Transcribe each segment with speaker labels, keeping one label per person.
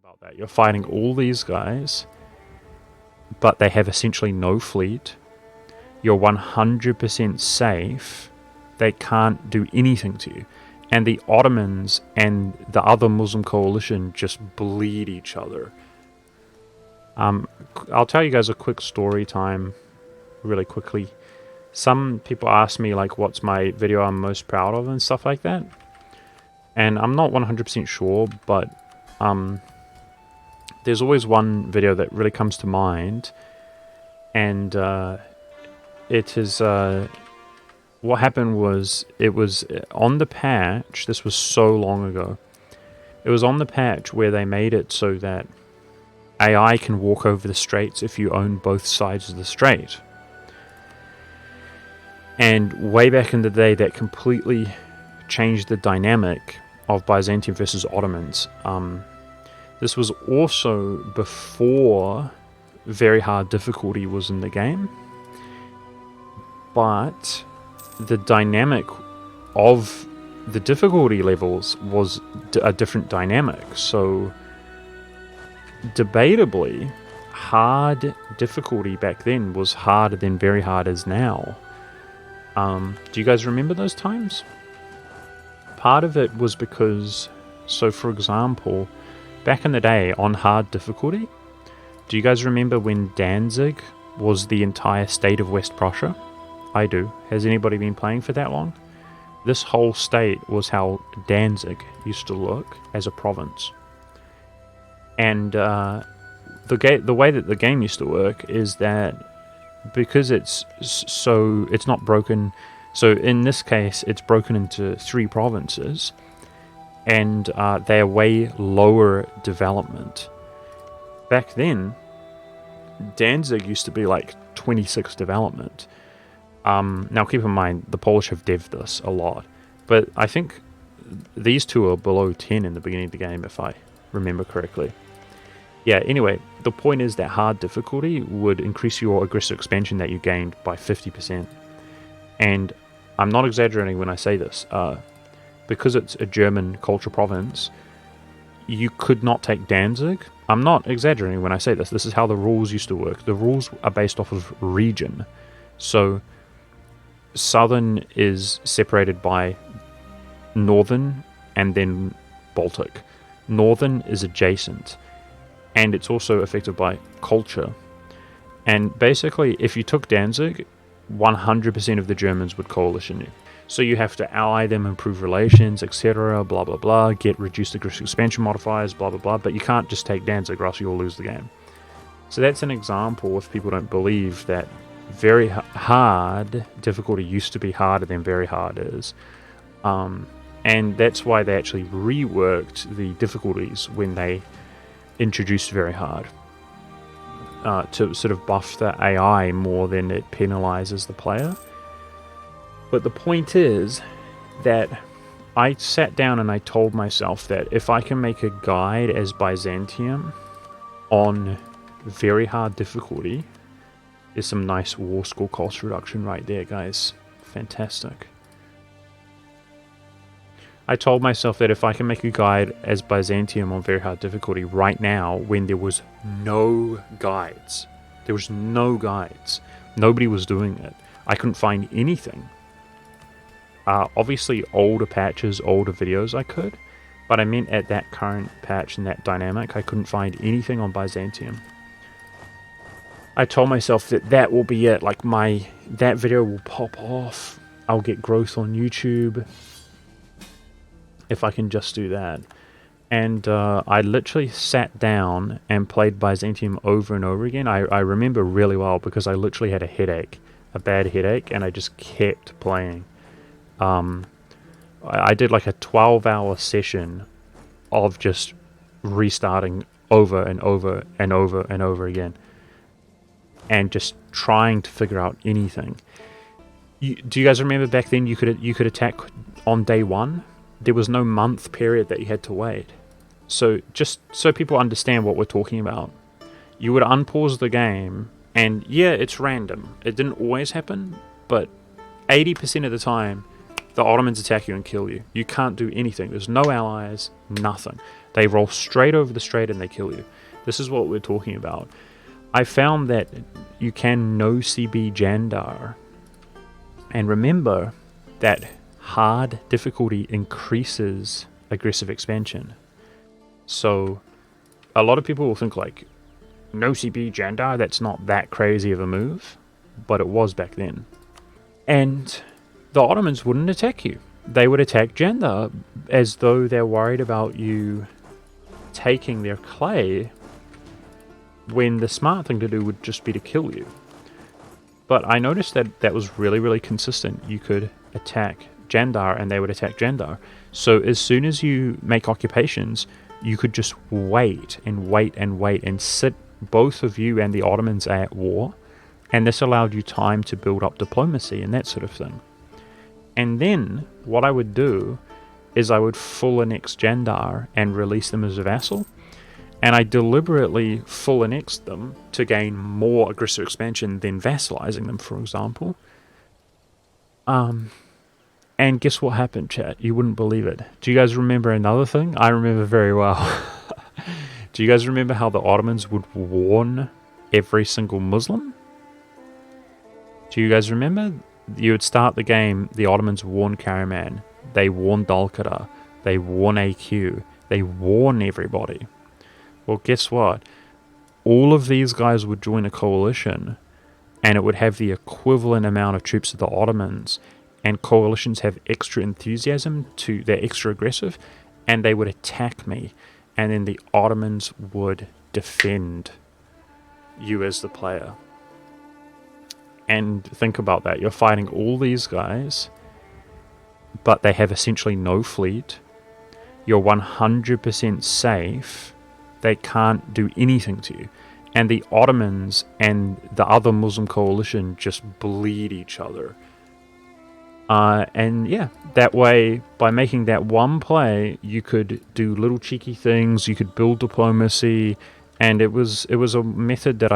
Speaker 1: about that. You're fighting all these guys, but they have essentially no fleet. You're 100% safe. They can't do anything to you. And the Ottomans and the other Muslim coalition just bleed each other. I'll tell you guys a quick story time really quickly. Some people ask me like what's my video I'm most proud of and stuff like that. And I'm not 100% sure, but there's always one video that really comes to mind. And it is... what happened was, it was on the patch, this was so long ago, it was on the patch where they made it so that AI can walk over the straits if you own both sides of the strait. And way back in the day, that completely changed the dynamic of Byzantium versus Ottomans. This was also before very hard difficulty was in the game, but the dynamic of the difficulty levels was a different dynamic. So debatably, hard difficulty back then was harder than very hard is now. Do you guys remember those times? Part of it was because, so for example, back in the day on hard difficulty, do you guys remember when Danzig was the entire state of West Prussia? I do. Has anybody been playing for that long? This whole state was how Danzig used to look as a province. And the way that the game used to work is that because it's not broken. So in this case, it's broken into 3 provinces, and they're way lower development. Back then, Danzig used to be like 26 development. Now keep in mind, the Polish have devved this a lot, but I think these two are below 10 in the beginning of the game, if I remember correctly. Yeah, anyway, the point is that hard difficulty would increase your aggressive expansion that you gained by 50%. And I'm not exaggerating when I say this. Because it's a German culture province, you could not take Danzig. I'm not exaggerating when I say this. This is how the rules used to work. The rules are based off of region. So Southern is separated by Northern and then Baltic. Northern is adjacent, and it's also affected by culture. And basically, if you took Danzig, 100% of the Germans would coalition you. So you have to ally them, improve relations, etc., blah blah blah, get reduced aggressive expansion modifiers, blah blah blah, but you can't just take Danzig or else you'll lose the game. So that's an example, if people don't believe, that very hard difficulty used to be harder than very hard is. And that's why they actually reworked the difficulties when they introduced very hard, to sort of buff the AI more than it penalizes the player. But the point is that I sat down and I told myself that if I can make a guide as Byzantium on very hard difficulty, there's some nice war score cost reduction right there, guys. Fantastic. I told myself that if I can make a guide as Byzantium on very hard difficulty right now, when there was no guides, nobody was doing it, I couldn't find anything. Obviously older patches, older videos I could, but I meant at that current patch and that dynamic, I couldn't find anything on Byzantium. I told myself that that will be it, like that video will pop off, I'll get growth on YouTube if I can just do that. And I literally sat down and played Byzantium over and over again. I remember really well because I literally had a bad headache, and I just kept playing. I did like a 12-hour session of just restarting over and over and over and over again, and just trying to figure out anything. Do you guys remember back then you could attack on day 1? There was no month period that you had to wait. So just so people understand what we're talking about, you would unpause the game, and yeah, it's random. It didn't always happen, but 80% of the time, the Ottomans attack you and kill you. You can't do anything. There's no allies, nothing. They roll straight over the straight and they kill you. This is what we're talking about. I found that you can no CB Jandar. And remember that hard difficulty increases aggressive expansion. So a lot of people will think like, no CB Jandar, that's not that crazy of a move. But it was back then. And the Ottomans wouldn't attack you. They would attack Jandar as though they're worried about you taking their clay, when the smart thing to do would just be to kill you. But I noticed that that was really, really consistent. You could attack Jandar and they would attack Jandar. So as soon as you make occupations, you could just wait and wait and wait and sit both of you and the Ottomans at war. And this allowed you time to build up diplomacy and that sort of thing. And then what I would do is I would full annex Jandar and release them as a vassal. And I deliberately full annexed them to gain more aggressive expansion than vassalizing them, for example. And guess what happened, chat? You wouldn't believe it. Do you guys remember another thing? I remember very well. Do you guys remember how the Ottomans would warn every single Muslim? Do you guys remember? You would start the game, the Ottomans warn Karaman, they warn Dalkara, they warn AQ, they warn everybody. Well, guess what? All of these guys would join a coalition, and it would have the equivalent amount of troops of the Ottomans, and coalitions have extra enthusiasm, they're extra aggressive, and they would attack me, and then the Ottomans would defend you as the player. And think about that. You're fighting all these guys, but they have essentially no fleet. You're 100% safe. They can't do anything to you. And the Ottomans and the other Muslim coalition just bleed each other. And yeah, that way, by making that one play, you could do little cheeky things, you could build diplomacy, and it was a method that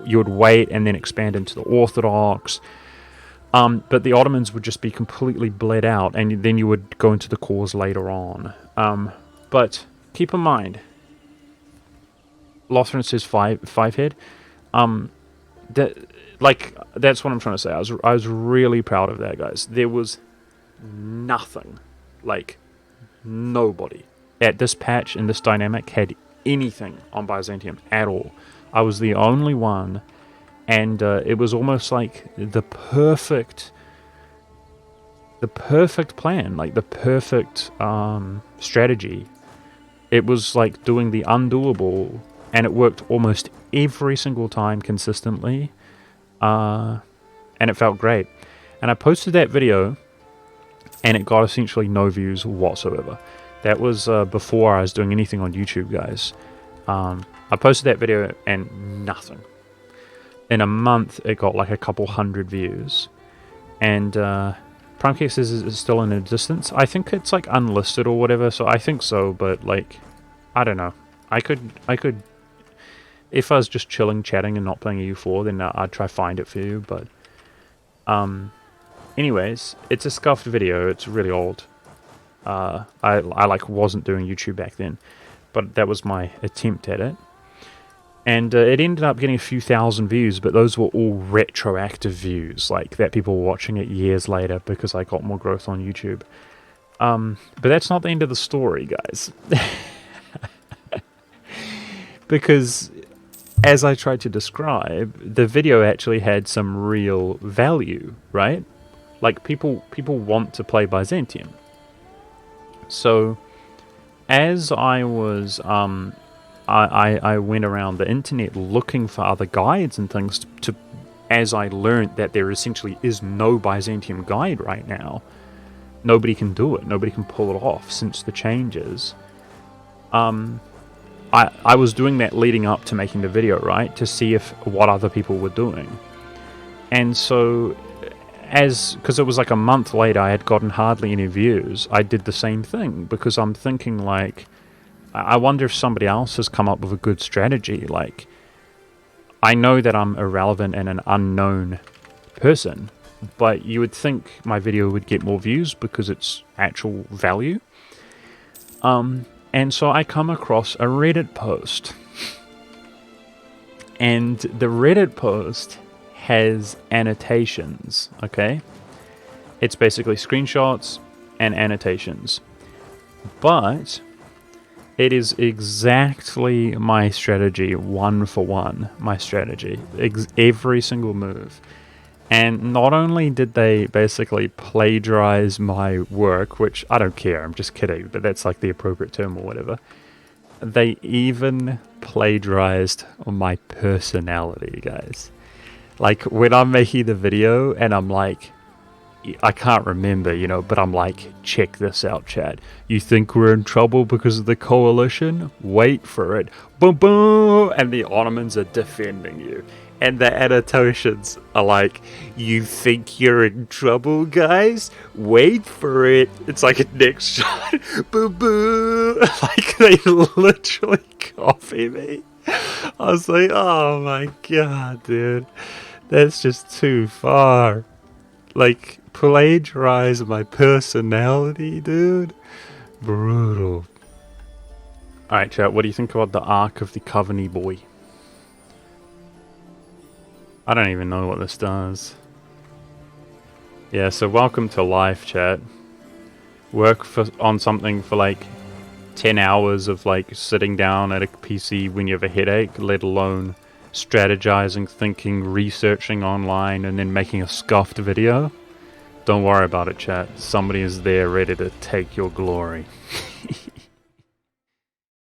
Speaker 1: you would wait and then expand into the Orthodox. But the Ottomans would just be completely bled out, and then you would go into the cause later on. But keep in mind, Lothran says five head. That's what I'm trying to say. I was really proud of that, guys. There was nothing, like nobody at this patch in this dynamic had anything on Byzantium at all. I was the only one, and it was almost like the perfect plan, like the perfect strategy. It was like doing the undoable, and it worked almost every single time consistently, and it felt great. And I posted that video, and it got essentially no views whatsoever. That was before I was doing anything on YouTube, guys. I posted that video and nothing. In a month, it got like a couple hundred views. And Primecake says it's still in existence. I think it's like unlisted or whatever, so I think so, but like, I don't know. I could, if I was just chilling, chatting, and not playing EU4, then I'd try find it for you, but anyways, it's a scuffed video. It's really old. I like wasn't doing YouTube back then, but that was my attempt at it. And it ended up getting a few thousand views, but those were all retroactive views, like that people were watching it years later because I got more growth on YouTube. But that's not the end of the story, guys. Because, as I tried to describe, the video actually had some real value, right? Like, people want to play Byzantium. So, as I was... I went around the internet looking for other guides and things as I learned that there essentially is no Byzantium guide right now. Nobody can do it. Nobody can pull it off since the changes. I was doing that leading up to making the video, right? To see what other people were doing. And so, because it was like a month later, I had gotten hardly any views. I did the same thing because I'm thinking like, I wonder if somebody else has come up with a good strategy. Like, I know that I'm irrelevant and an unknown person, but you would think my video would get more views because it's actual value. And so I come across a Reddit post. And the Reddit post has annotations, okay? It's basically screenshots and annotations. But it is exactly my strategy, one for one, my strategy. Every single move. And not only did they basically plagiarize my work, which I don't care, I'm just kidding, but that's like the appropriate term or whatever. They even plagiarized my personality, guys. Like, when I'm making the video and I'm like, I can't remember, but I'm like, check this out, chat. You think we're in trouble because of the coalition? Wait for it. Boom, boom! And the Ottomans are defending you. And the annotations are like, you think you're in trouble, guys? Wait for it. It's like a next shot. Boo boo. Like, they literally copy me. I was like, oh my god, dude. That's just too far. Like, plagiarize my personality, dude. Brutal. Alright, chat, what do you think about the Ark of the Coveney Boy? I don't even know what this does. Yeah, so welcome to life, chat. Work on something for like 10 hours of like sitting down at a PC when you have a headache, let alone strategizing, thinking, researching online, and then making a scuffed video. Don't worry about it, chat. Somebody is there ready to take your glory.